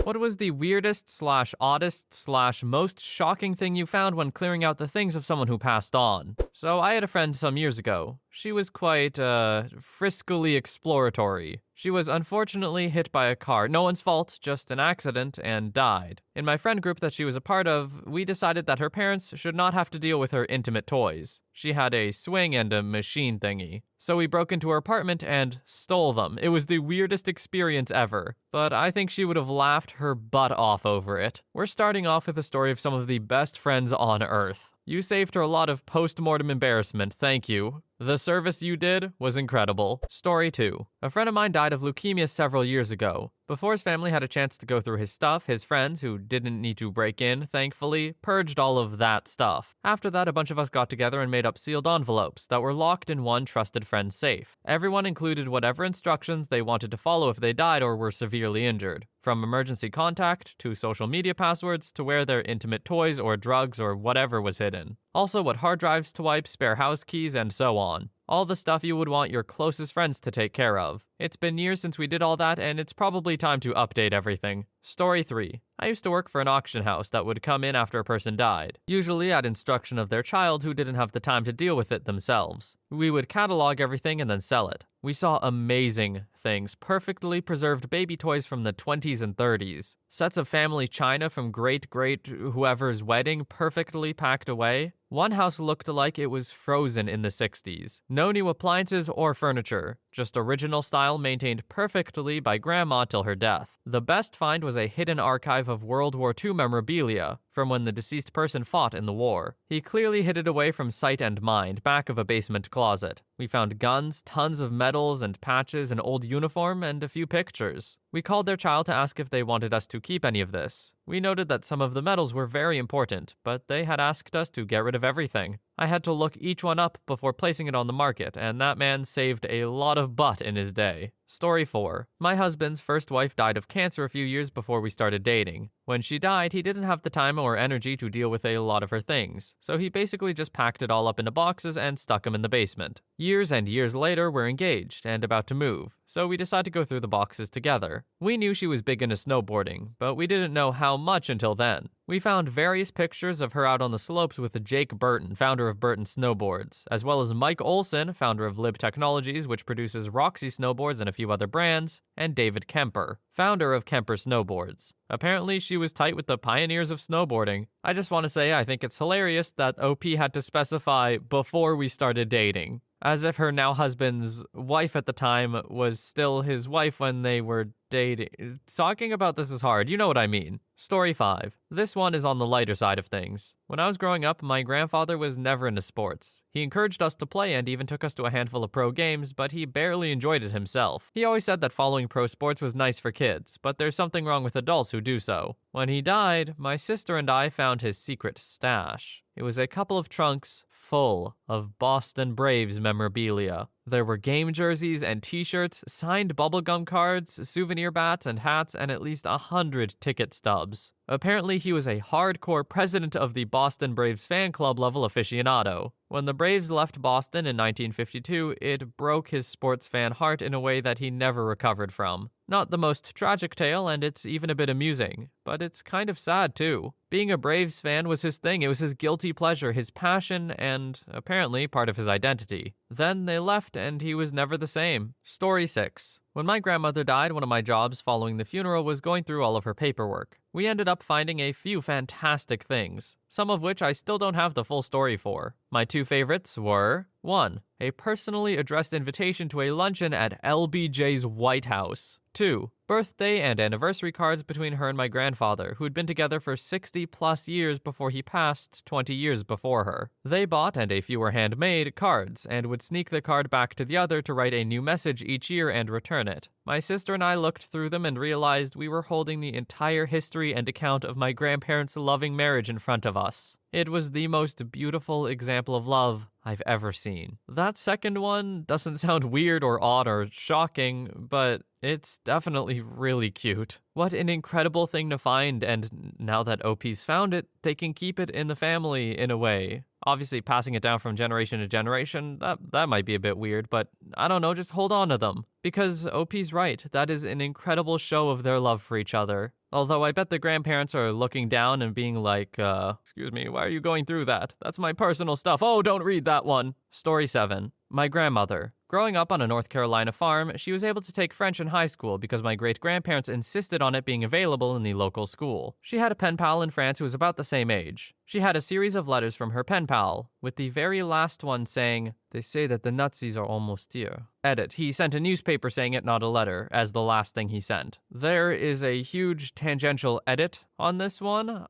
What was the weirdest slash oddest slash most shocking thing you found when clearing out the things of someone who passed on? So I had a friend some years ago. She was quite, friskily exploratory. She was unfortunately hit by a car, no one's fault, just an accident, and died. In my friend group that she was a part of, we decided that her parents should not have to deal with her intimate toys. She had a swing and a machine thingy. So we broke into her apartment and stole them. It was the weirdest experience ever, but I think she would have laughed her butt off over it. We're starting off with a story of some of the best friends on Earth. You saved her a lot of post-mortem embarrassment, thank you. The service you did was incredible. Story 2. A friend of mine died of leukemia several years ago. Before his family had a chance to go through his stuff, his friends, who didn't need to break in, thankfully, purged all of that stuff. After that, a bunch of us got together and made up sealed envelopes that were locked in one trusted friend's safe. Everyone included whatever instructions they wanted to follow if they died or were severely injured. From emergency contact, to social media passwords, to where their intimate toys or drugs or whatever was hidden. Also what hard drives to wipe, spare house keys, and so on. All the stuff you would want your closest friends to take care of. It's been years since we did all that, and it's probably time to update everything. Story 3. I used to work for an auction house that would come in after a person died, usually at instruction of their child who didn't have the time to deal with it themselves. We would catalog everything and then sell it. We saw amazing things, perfectly preserved baby toys from the 20s and 30s, sets of family china from great whoever's wedding perfectly packed away. One house looked like it was frozen in the 60s. No new appliances or furniture, just original style maintained perfectly by grandma till her death. The best find was a hidden archive of World War II memorabilia from when the deceased person fought in the war. He clearly hid it away from sight and mind, back of a basement closet. We found guns, tons of medals and patches, an old uniform, and a few pictures. We called their child to ask if they wanted us to keep any of this. We noted that some of the medals were very important, but they had asked us to get rid of everything. I had to look each one up before placing it on the market, and that man saved a lot of butt in his day. Story 4. My husband's first wife died of cancer a few years before we started dating. When she died, he didn't have the time or energy to deal with a lot of her things, so he basically just packed it all up into boxes and stuck them in the basement. Years and years later, we're engaged and about to move, so we decided to go through the boxes together. We knew she was big into snowboarding, but we didn't know how much until then. We found various pictures of her out on the slopes with Jake Burton, founder of Burton Snowboards, as well as Mike Olson, founder of Lib Technologies, which produces Roxy Snowboards and a few other brands, and David Kemper, founder of Kemper Snowboards. Apparently, she was tight with the pioneers of snowboarding. I just want to say I think it's hilarious that OP had to specify before we started dating, as if her now husband's wife at the time was still his wife when they were dating. Talking about this is hard, you know what I mean. Story 5. This one is on the lighter side of things. When I was growing up, my grandfather was never into sports. He encouraged us to play and even took us to a handful of pro games, but he barely enjoyed it himself. He always said that following pro sports was nice for kids, but there's something wrong with adults who do so. When he died, my sister and I found his secret stash. It was a couple of trunks full of Boston Braves memorabilia. There were game jerseys and t-shirts, signed bubblegum cards, souvenir bats and hats, and at least 100 ticket stubs. Apparently, he was a hardcore president of the Boston Braves fan club level aficionado. When the Braves left Boston in 1952, it broke his sports fan heart in a way that he never recovered from. Not the most tragic tale, and it's even a bit amusing, but it's kind of sad too. Being a Braves fan was his thing, it was his guilty pleasure, his passion, and apparently part of his identity. Then they left and he was never the same. Story 6. When my grandmother died, one of my jobs following the funeral was going through all of her paperwork. We ended up finding a few fantastic things, some of which I still don't have the full story for. My two favorites were 1. A personally addressed invitation to a luncheon at LBJ's White House. 2. Birthday and anniversary cards between her and my grandfather, who'd been together for 60+ years before he passed 20 years before her. They bought, and a few were handmade, cards, and would sneak the card back to the other to write a new message each year and return it. My sister and I looked through them and realized we were holding the entire history and account of my grandparents' loving marriage in front of us. It was the most beautiful example of love I've ever seen. That second one doesn't sound weird or odd or shocking, but it's definitely really cute. What an incredible thing to find, and now that OP's found it, they can keep it in the family in a way. Obviously, passing it down from generation to generation, that might be a bit weird, but I don't know, just hold on to them. Because OP's right, that is an incredible show of their love for each other. Although I bet the grandparents are looking down and being like, excuse me, why are you going through that? That's my personal stuff. Oh, don't read that one. Story 7. My grandmother. Growing up on a North Carolina farm, she was able to take French in high school because my great-grandparents insisted on it being available in the local school. She had a pen pal in France who was about the same age. She had a series of letters from her pen pal, with the very last one saying, "They say that the Nazis are almost here." Edit. He sent a newspaper saying it, not a letter, as the last thing he sent. There is a huge tangential edit on this one,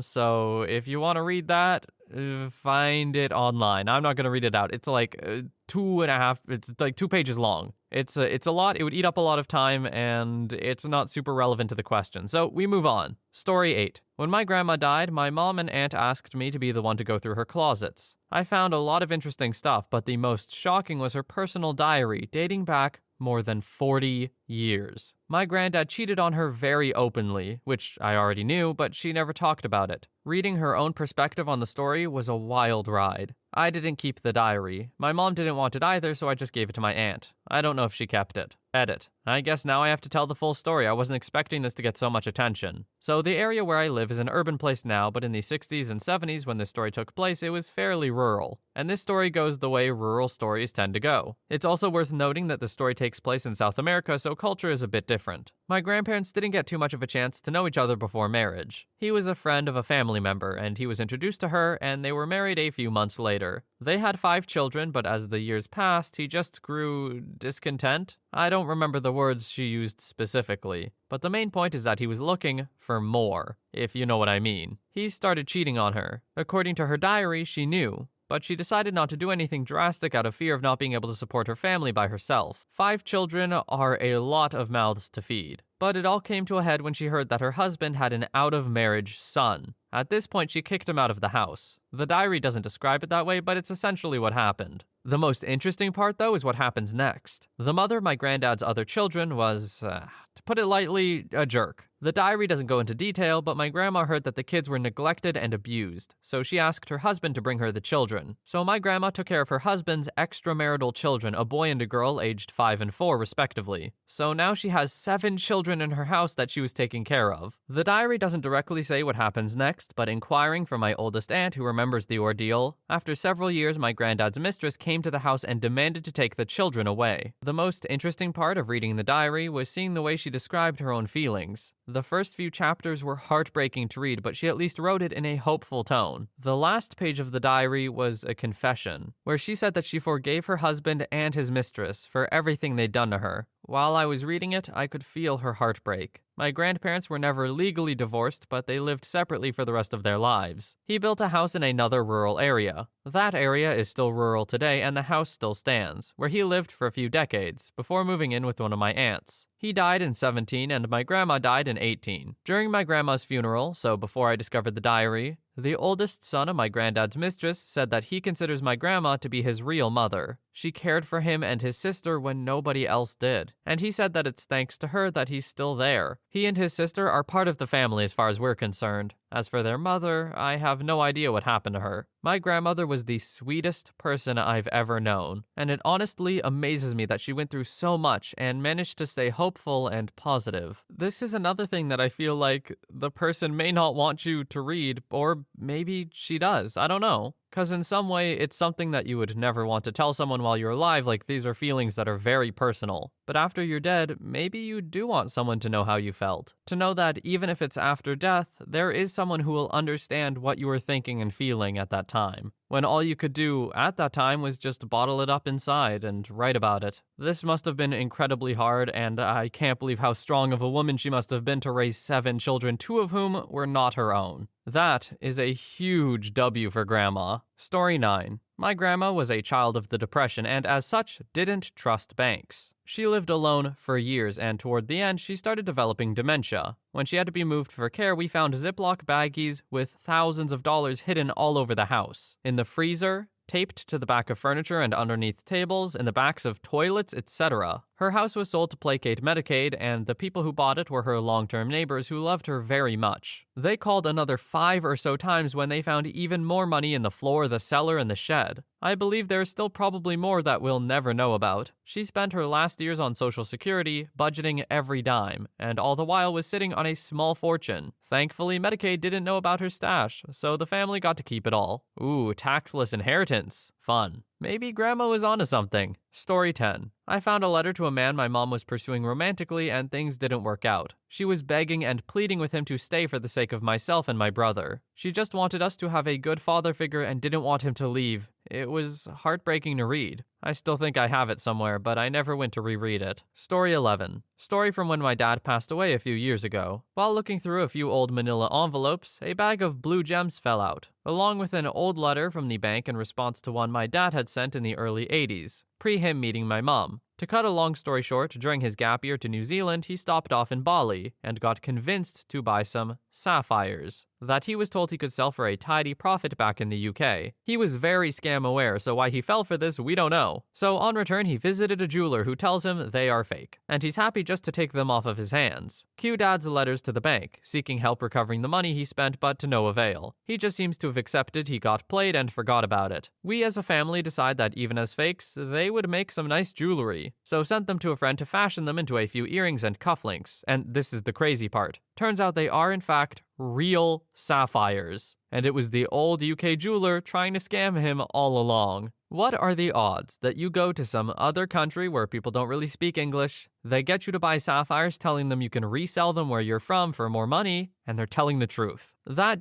so if you want to read that, find it online. I'm not going to read it out. It's like 2.5, it's like 2 pages long. It's a lot. It would eat up a lot of time, and it's not super relevant to the question. So we move on. Story 8. When my grandma died, my mom and aunt asked me to be the one to go through her closets. I found a lot of interesting stuff, but the most shocking was her personal diary, dating back more than 40 years. My granddad cheated on her very openly, which I already knew, but she never talked about it. Reading her own perspective on the story was a wild ride. I didn't keep the diary. My mom didn't want it either, so I just gave it to my aunt. I don't know if she kept it. Edit. I guess now I have to tell the full story. I wasn't expecting this to get so much attention. So the area where I live is an urban place now, but in the 60s and 70s when this story took place, it was fairly rural. And this story goes the way rural stories tend to go. It's also worth noting that the story takes place in South America, so culture is a bit different. My grandparents didn't get too much of a chance to know each other before marriage. He was a friend of a family member, and he was introduced to her, and they were married a few months later. They had 5 children, but as the years passed, he just grew discontent. I don't remember the words she used specifically, but the main point is that he was looking for more, if you know what I mean. He started cheating on her. According to her diary, she knew, but she decided not to do anything drastic out of fear of not being able to support her family by herself. 5 children are a lot of mouths to feed. But it all came to a head when she heard that her husband had an out-of-marriage son. At this point, she kicked him out of the house. The diary doesn't describe it that way, but it's essentially what happened. The most interesting part, though, is what happens next. The mother of my granddad's other children was, to put it lightly, a jerk. The diary doesn't go into detail, but my grandma heard that the kids were neglected and abused, so she asked her husband to bring her the children. So my grandma took care of her husband's extramarital children, a boy and a girl aged 5 and 4 respectively. So now she has 7 children in her house that she was taking care of. The diary doesn't directly say what happens next, but inquiring from my oldest aunt who remembers the ordeal, after several years my granddad's mistress came to the house and demanded to take the children away. The most interesting part of reading the diary was seeing the way she described her own feelings. The first few chapters were heartbreaking to read, but she at least wrote it in a hopeful tone. The last page of the diary was a confession, where she said that she forgave her husband and his mistress for everything they'd done to her. While I was reading it, I could feel her heartbreak. My grandparents were never legally divorced, but they lived separately for the rest of their lives. He built a house in another rural area. That area is still rural today, and the house still stands, where he lived for a few decades, before moving in with one of my aunts. He died in 17, and my grandma died in 18. During my grandma's funeral, so before I discovered the diary, the oldest son of my granddad's mistress said that he considers my grandma to be his real mother. She cared for him and his sister when nobody else did, and he said that it's thanks to her that he's still there. He and his sister are part of the family as far as we're concerned. As for their mother, I have no idea what happened to her. My grandmother was the sweetest person I've ever known, and it honestly amazes me that she went through so much and managed to stay hopeful and positive. This is another thing that I feel like the person may not want you to read, or maybe she does, I don't know. Because in some way, it's something that you would never want to tell someone while you're alive, like these are feelings that are very personal. But after you're dead, maybe you do want someone to know how you felt. To know that even if it's after death, there is someone who will understand what you were thinking and feeling at that time, when all you could do at that time was just bottle it up inside and write about it. This must have been incredibly hard, and I can't believe how strong of a woman she must have been to raise 7 children, 2 of whom were not her own. That is a huge W for Grandma. Story 9. My grandma was a child of the Depression and as such didn't trust banks. She lived alone for years and toward the end she started developing dementia. When she had to be moved for care, we found Ziploc baggies with thousands of dollars hidden all over the house. In the freezer, taped to the back of furniture and underneath tables, in the backs of toilets, etc. Her house was sold to placate Medicaid, and the people who bought it were her long-term neighbors who loved her very much. They called another 5 or so times when they found even more money in the floor, the cellar, and the shed. I believe there's still probably more that we'll never know about. She spent her last years on Social Security, budgeting every dime, and all the while was sitting on a small fortune. Thankfully, Medicaid didn't know about her stash, so the family got to keep it all. Ooh, taxless inheritance. Fun. Maybe Grandma was onto something. Story 10. I found a letter to a man my mom was pursuing romantically and things didn't work out. She was begging and pleading with him to stay for the sake of myself and my brother. She just wanted us to have a good father figure and didn't want him to leave. It was heartbreaking to read. I still think I have it somewhere, but I never went to reread it. Story 11. Story from when my dad passed away a few years ago. While looking through a few old manila envelopes, a bag of blue gems fell out, along with an old letter from the bank in response to one my dad had sent in the early 80s, pre him meeting my mom. To cut a long story short, during his gap year to New Zealand, he stopped off in Bali and got convinced to buy some sapphires that he was told he could sell for a tidy profit back in the UK. He was very scam aware, so why he fell for this, we don't know. So on return, he visited a jeweler who tells him they are fake, and he's happy just to take them off of his hands. Cue Dad's letters to the bank, seeking help recovering the money he spent, but to no avail. He just seems to have accepted he got played and forgot about it. We as a family decide that even as fakes, they would make some nice jewelry, so sent them to a friend to fashion them into a few earrings and cufflinks, and this is the crazy part. Turns out they are in fact real sapphires, and it was the old UK jeweler trying to scam him all along. What are the odds that you go to some other country where people don't really speak English, they get you to buy sapphires telling them you can resell them where you're from for more money, and they're telling the truth? There's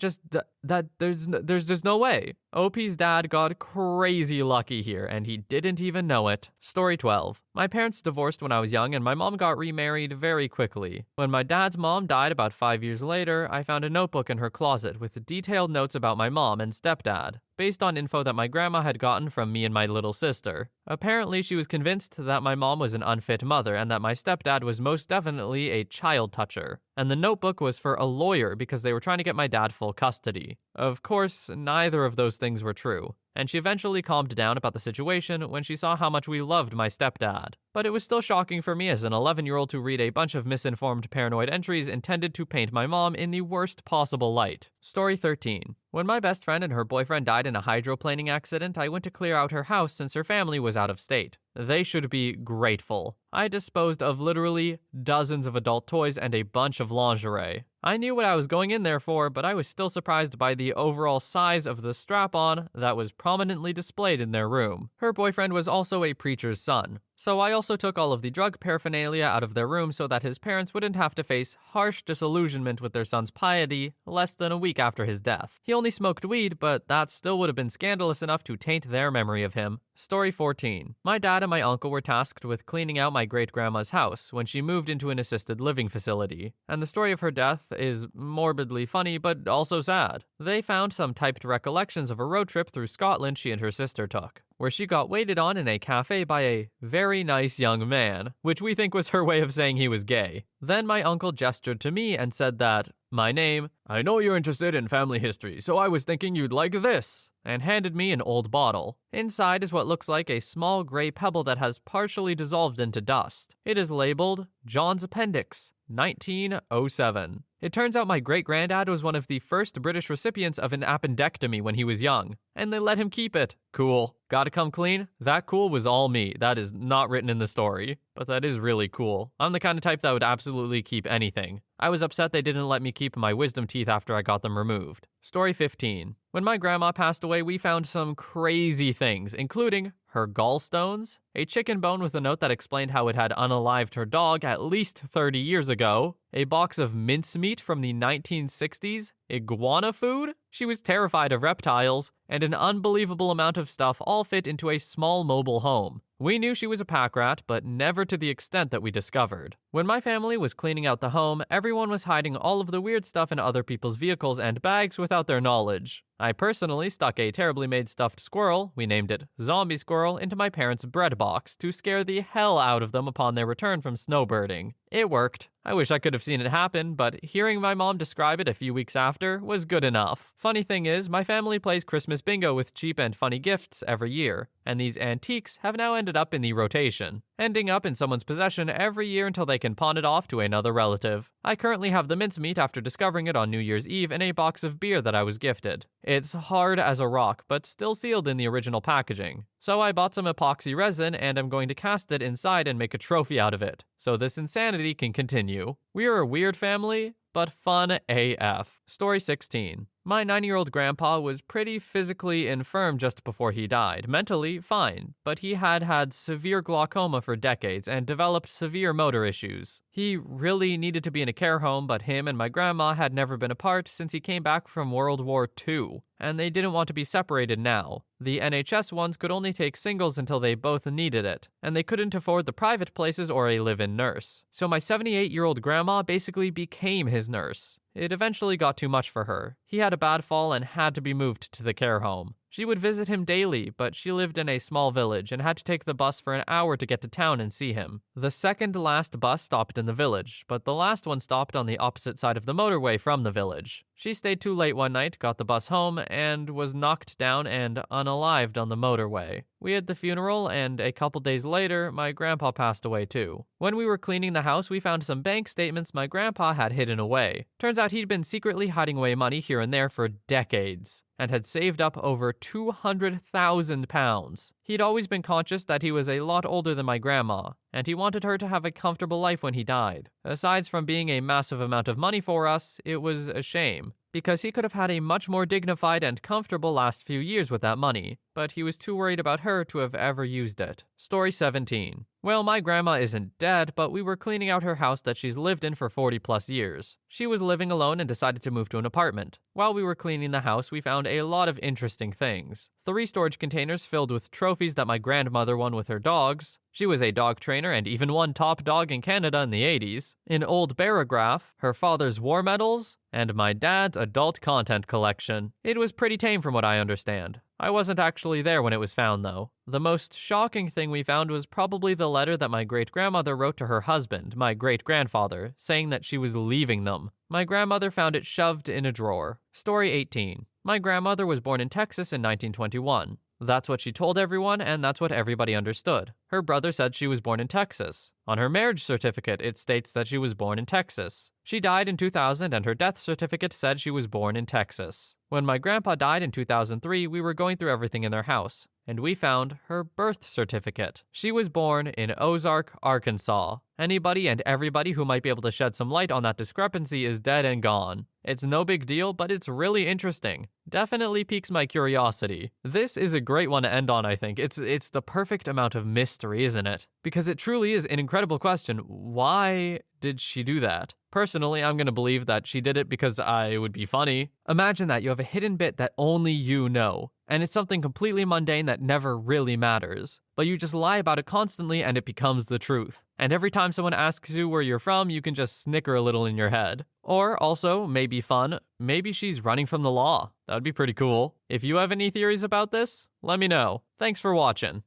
just no way. OP's dad got crazy lucky here, and he didn't even know it. Story 12. My parents divorced when I was young, and my mom got remarried very quickly. When my dad's mom died about 5 years later, I found a notebook in her closet with detailed notes about my mom and stepdad, based on info that my grandma had gotten from me and my little sister. Apparently, she was convinced that my mom was an unfit mother and that my stepdad was most definitely a child toucher. And the notebook was for a lawyer because they were trying to get my dad full custody. Of course, neither of those things were true, and she eventually calmed down about the situation when she saw how much we loved my stepdad. But it was still shocking for me as an 11-year-old to read a bunch of misinformed paranoid entries intended to paint my mom in the worst possible light. Story 13. When my best friend and her boyfriend died in a hydroplaning accident, I went to clear out her house since her family was out of state. They should be grateful. I disposed of literally dozens of adult toys and a bunch of lingerie. I knew what I was going in there for, but I was still surprised by the overall size of the strap-on that was prominently displayed in their room. Her boyfriend was also a preacher's son, so I also took all of the drug paraphernalia out of their room so that his parents wouldn't have to face harsh disillusionment with their son's piety less than a week after his death. He only smoked weed, but that still would have been scandalous enough to taint their memory of him. Story 14. My dad and my uncle were tasked with cleaning out my great-grandma's house when she moved into an assisted living facility, and the story of her death is morbidly funny but also sad. They found some typed recollections of a road trip through Scotland she and her sister took, where she got waited on in a cafe by a very nice young man, which we think was her way of saying he was gay. Then my uncle gestured to me and said that, my name, I know you're interested in family history, so I was thinking you'd like this, and handed me an old bottle. Inside is what looks like a small gray pebble that has partially dissolved into dust. It is labeled John's Appendix, 1907. It turns out my great-granddad was one of the first British recipients of an appendectomy when he was young, and they let him keep it. Cool. Gotta come clean? That cool was all me. That is not written in the story, but that is really cool. I'm the kind of type that would absolutely keep anything. I was upset they didn't let me keep my wisdom teeth after I got them removed. Story 15. When my grandma passed away, we found some crazy things, including her gallstones, a chicken bone with a note that explained how it had unalived her dog at least 30 years ago, a box of mincemeat from the 1960s, iguana food, she was terrified of reptiles, and an unbelievable amount of stuff all fit into a small mobile home. We knew she was a pack rat, but never to the extent that we discovered. When my family was cleaning out the home, everyone was hiding all of the weird stuff in other people's vehicles and bags without their knowledge. I personally stuck a terribly made stuffed squirrel, we named it Zombie Squirrel, into my parents' bread box to scare the hell out of them upon their return from snowbirding. It worked. I wish I could have seen it happen, but hearing my mom describe it a few weeks after was good enough. Funny thing is, my family plays Christmas bingo with cheap and funny gifts every year, and these antiques have now ended ended up in the rotation, ending up in someone's possession every year until they can pawn it off to another relative. I currently have the mincemeat after discovering it on New Year's Eve in a box of beer that I was gifted. It's hard as a rock, but still sealed in the original packaging. So I bought some epoxy resin and I'm going to cast it inside and make a trophy out of it, so this insanity can continue. We are a weird family, but fun AF. Story 16. My 9-year-old grandpa was pretty physically infirm just before he died. Mentally, fine, but he had had severe glaucoma for decades and developed severe motor issues. He really needed to be in a care home, but him and my grandma had never been apart since he came back from World War II, and they didn't want to be separated now. The NHS ones could only take singles until they both needed it, and they couldn't afford the private places or a live-in nurse. So my 78-year-old grandma basically became his nurse. It eventually got too much for her. He had a bad fall and had to be moved to the care home. She would visit him daily, but she lived in a small village and had to take the bus for an hour to get to town and see him. The second last bus stopped in the village, but the last one stopped on the opposite side of the motorway from the village. She stayed too late one night, got the bus home, and was knocked down and unalived on the motorway. We had the funeral, and a couple days later, my grandpa passed away too. When we were cleaning the house, we found some bank statements my grandpa had hidden away. Turns out he'd been secretly hiding away money here and there for decades, and had saved up over £200,000. He'd always been conscious that he was a lot older than my grandma, and he wanted her to have a comfortable life when he died. Aside from being a massive amount of money for us, it was a shame, because he could have had a much more dignified and comfortable last few years with that money, but he was too worried about her to have ever used it. Story 17. Well, my grandma isn't dead, but we were cleaning out her house that she's lived in for 40 plus years. She was living alone and decided to move to an apartment. While we were cleaning the house, we found a lot of interesting things. 3 storage containers filled with trophies that my grandmother won with her dogs. She was a dog trainer and even won top dog in Canada in the 80s. An old barograph, her father's war medals, and my dad's adult content collection. It was pretty tame from what I understand. I wasn't actually there when it was found, though. The most shocking thing we found was probably the letter that my great-grandmother wrote to her husband, my great-grandfather, saying that she was leaving them. My grandmother found it shoved in a drawer. Story 18. My grandmother was born in Texas in 1921. That's what she told everyone, and that's what everybody understood. Her brother said she was born in Texas. On her marriage certificate, it states that she was born in Texas. She died in 2000, and her death certificate said she was born in Texas. When my grandpa died in 2003, we were going through everything in their house, and we found her birth certificate. She was born in Ozark, Arkansas. Anybody and everybody who might be able to shed some light on that discrepancy is dead and gone. It's no big deal, but it's really interesting. Definitely piques my curiosity. This is a great one to end on, I think. It's the perfect amount of mystery, isn't it? Because it truly is an incredible question. Why did she do that? Personally, I'm gonna believe that she did it because it would be funny. Imagine that you have a hidden bit that only you know, and it's something completely mundane that never really matters. But you just lie about it constantly and it becomes the truth. And every time someone asks you where you're from, you can just snicker a little in your head. Or also, maybe fun, maybe she's running from the law. That'd be pretty cool. If you have any theories about this, let me know. Thanks for watching.